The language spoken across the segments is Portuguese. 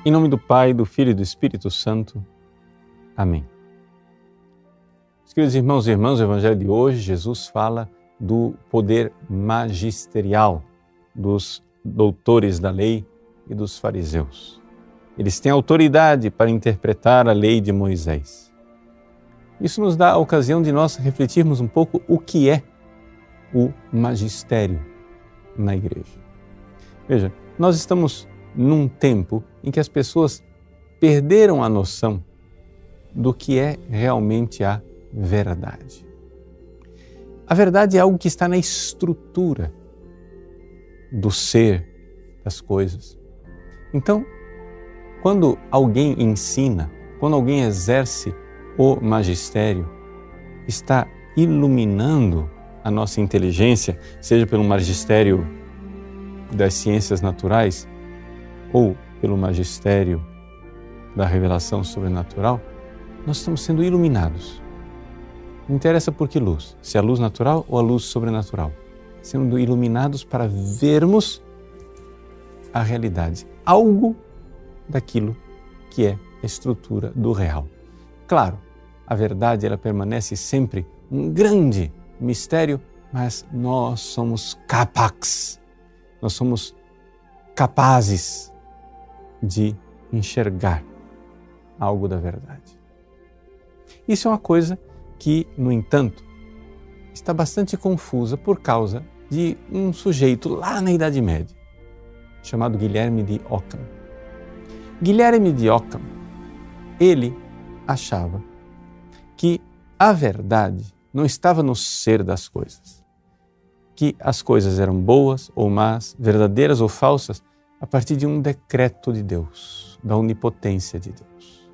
Em nome do Pai, do Filho e do Espírito Santo. Amém. Meus queridos irmãos e irmãs, o Evangelho de hoje, Jesus fala do poder magisterial dos doutores da lei e dos fariseus. Eles têm autoridade para interpretar a lei de Moisés. Isso nos dá a ocasião de nós refletirmos um pouco o que é o magistério na igreja. Veja, nós estamos num tempo em que as pessoas perderam a noção do que é realmente a verdade. A verdade é algo que está na estrutura do ser das coisas. Então, quando alguém ensina, quando alguém exerce o magistério, está iluminando a nossa inteligência, seja pelo magistério das ciências naturais ou pelo magistério da revelação sobrenatural, nós estamos sendo iluminados. Não interessa por que luz, se é a luz natural ou a luz sobrenatural, sendo iluminados para vermos a realidade, algo daquilo que é a estrutura do real. Claro, a verdade ela permanece sempre um grande mistério, mas nós somos capazes de enxergar algo da verdade. Isso é uma coisa que, no entanto, está bastante confusa por causa de um sujeito lá na Idade Média, chamado Guilherme de Ockham. Guilherme de Ockham, ele achava que a verdade não estava no ser das coisas, que as coisas eram boas ou más, verdadeiras ou falsas, a partir de um decreto de Deus, da onipotência de Deus.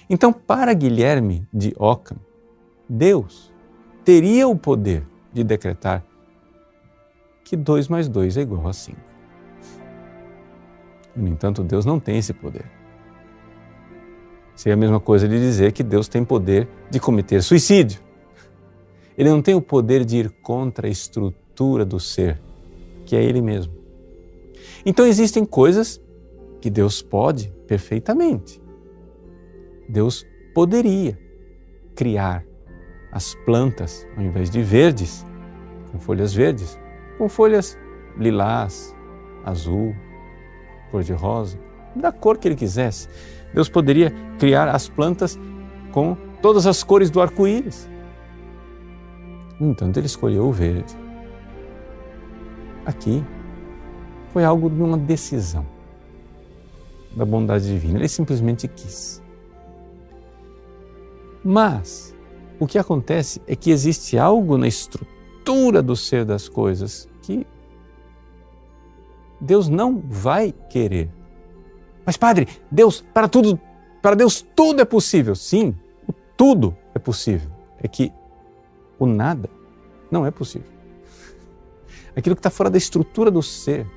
Então, para Guilherme de Ockham, Deus teria o poder de decretar que 2 mais 2 é igual a 5. No entanto, Deus não tem esse poder. Seria a mesma coisa de dizer que Deus tem poder de cometer suicídio. Ele não tem o poder de ir contra a estrutura do ser, que é Ele mesmo. Então existem coisas que Deus pode perfeitamente. Deus poderia criar as plantas, ao invés de verdes, com folhas verdes, com folhas lilás, azul, cor-de-rosa, da cor que Ele quisesse. Deus poderia criar as plantas com todas as cores do arco-íris. No entanto, Ele escolheu o verde. Aqui foi algo de uma decisão da bondade divina. Ele simplesmente quis. Mas o que acontece é que existe algo na estrutura do ser das coisas que Deus não vai querer. Mas, Padre, para Deus tudo é possível. Sim, o tudo é possível. É que o nada não é possível. Aquilo que está fora da estrutura do ser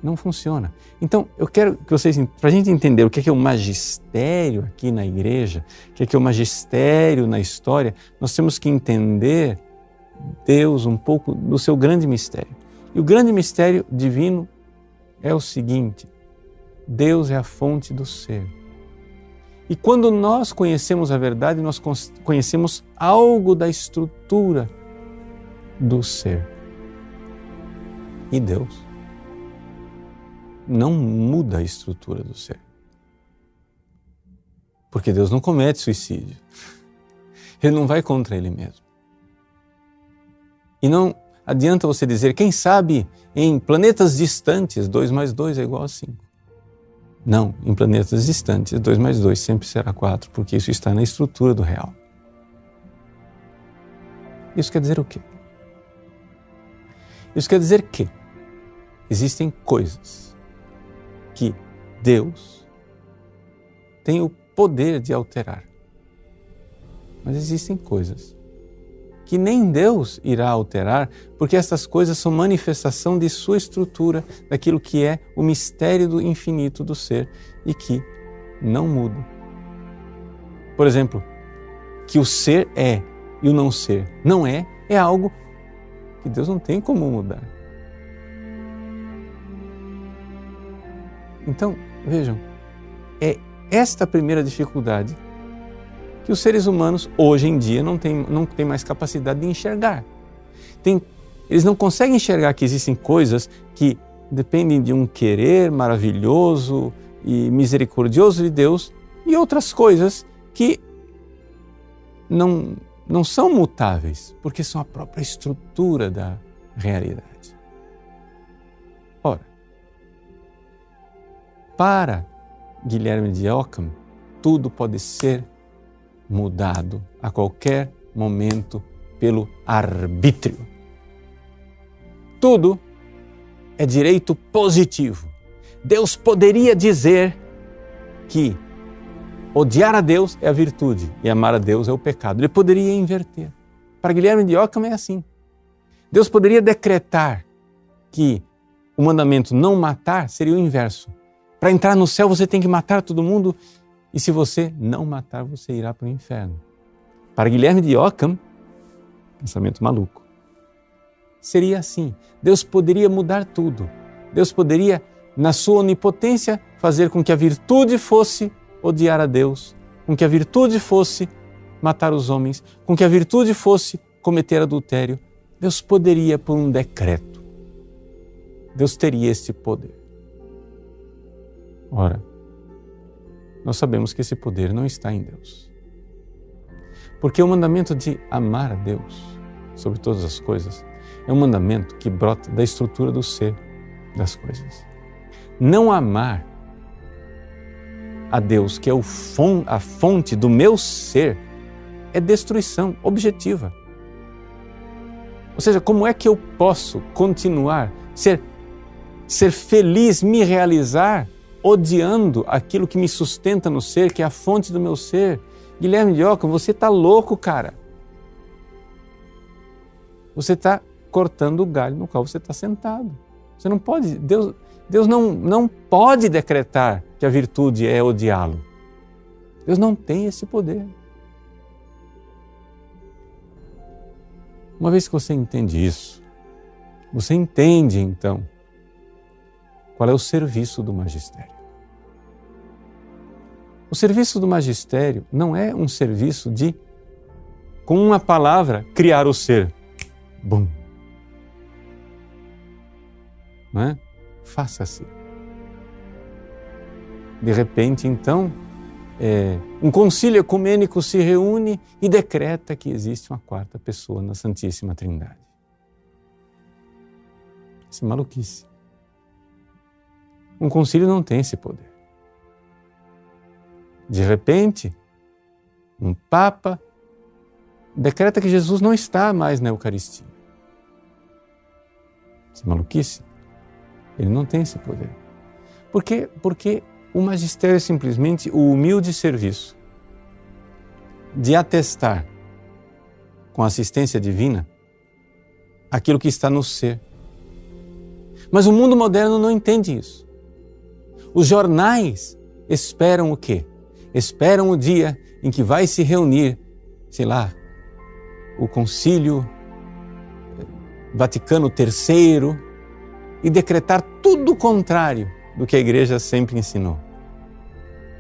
não funciona. Então, eu quero que vocês, para a gente entender o que é o magistério aqui na igreja, o que é o magistério na história, nós temos que entender Deus um pouco do seu grande mistério. E o grande mistério divino é o seguinte: Deus é a fonte do ser. E quando nós conhecemos a verdade, nós conhecemos algo da estrutura do ser. E Deus não muda a estrutura do ser. Porque Deus não comete suicídio. Ele não vai contra Ele mesmo. E não adianta você dizer, quem sabe em planetas distantes 2 mais 2 é igual a 5. Não, em planetas distantes 2 mais 2 sempre será 4, porque isso está na estrutura do real. Isso quer dizer o quê? Isso quer dizer que existem coisas que Deus tem o poder de alterar. Mas existem coisas que nem Deus irá alterar, porque essas coisas são manifestação de sua estrutura, daquilo que é o mistério do infinito do ser e que não muda. Por exemplo, que o ser é e o não ser não é algo que Deus não tem como mudar. Então, vejam, é esta primeira dificuldade que os seres humanos, hoje em dia, não têm mais capacidade de enxergar. Eles não conseguem enxergar que existem coisas que dependem de um querer maravilhoso e misericordioso de Deus e outras coisas que não são mutáveis, porque são a própria estrutura da realidade. Ora, para Guilherme de Ockham, tudo pode ser mudado a qualquer momento pelo arbítrio. Tudo é direito positivo. Deus poderia dizer que odiar a Deus é a virtude e amar a Deus é o pecado. Ele poderia inverter. Para Guilherme de Ockham é assim. Deus poderia decretar que o mandamento não matar seria o inverso. Para entrar no céu você tem que matar todo mundo e se você não matar você irá para o inferno. Para Guilherme de Ockham, pensamento maluco, seria assim. Deus poderia mudar tudo. Deus poderia, na sua onipotência, fazer com que a virtude fosse odiar a Deus, com que a virtude fosse matar os homens, com que a virtude fosse cometer adultério. Deus poderia, por um decreto. Deus teria este poder. Ora, nós sabemos que esse poder não está em Deus. Porque o mandamento de amar a Deus sobre todas as coisas é um mandamento que brota da estrutura do ser das coisas. Não amar a Deus, que é a fonte do meu ser, é destruição objetiva. Ou seja, como é que eu posso continuar, ser feliz, me realizar, odiando aquilo que me sustenta no ser, que é a fonte do meu ser? Guilherme de Ockham, você está louco, cara. Você está cortando o galho no qual você está sentado. Você não pode, Deus não pode decretar que a virtude é odiá-lo. Deus não tem esse poder. Uma vez que você entende isso, você entende então qual é o serviço do magistério. O serviço do magistério não é um serviço de, com uma palavra, criar o ser. Bum! Não é? Faça-se. De repente, então, um concílio ecumênico se reúne e decreta que existe uma quarta pessoa na Santíssima Trindade. Isso é maluquice. Um concílio não tem esse poder. De repente, um Papa decreta que Jesus não está mais na Eucaristia. Isso é maluquice. Ele não tem esse poder. Por quê? Porque o magistério é simplesmente o humilde serviço de atestar, com assistência divina, aquilo que está no ser. Mas o mundo moderno não entende isso. Os jornais esperam o quê? Esperam o dia em que vai se reunir, sei lá, o Concílio Vaticano III e decretar tudo o contrário do que a Igreja sempre ensinou.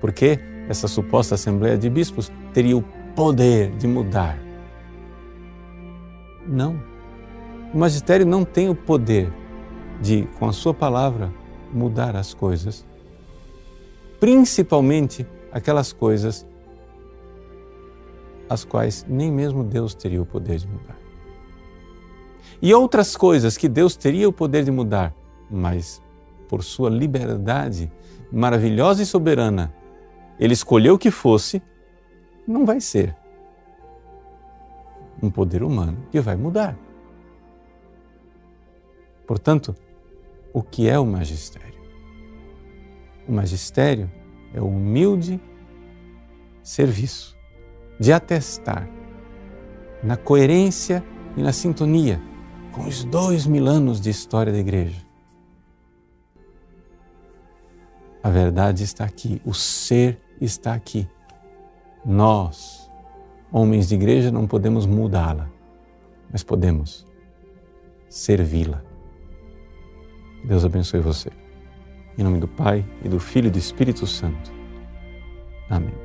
Porque essa suposta Assembleia de Bispos teria o poder de mudar. Não. O magistério não tem o poder de, com a sua palavra, mudar as coisas. Principalmente aquelas coisas as quais nem mesmo Deus teria o poder de mudar. E outras coisas que Deus teria o poder de mudar, mas por sua liberdade maravilhosa e soberana, Ele escolheu que fosse, não vai ser um poder humano que vai mudar. Portanto, o que é o magistério? O magistério é o humilde serviço de atestar na coerência e na sintonia com os 2000 anos de história da Igreja. A verdade está aqui, o ser está aqui. Nós, homens de igreja, não podemos mudá-la, mas podemos servi-la. Deus abençoe você. Em nome do Pai, e do Filho e do Espírito Santo. Amém.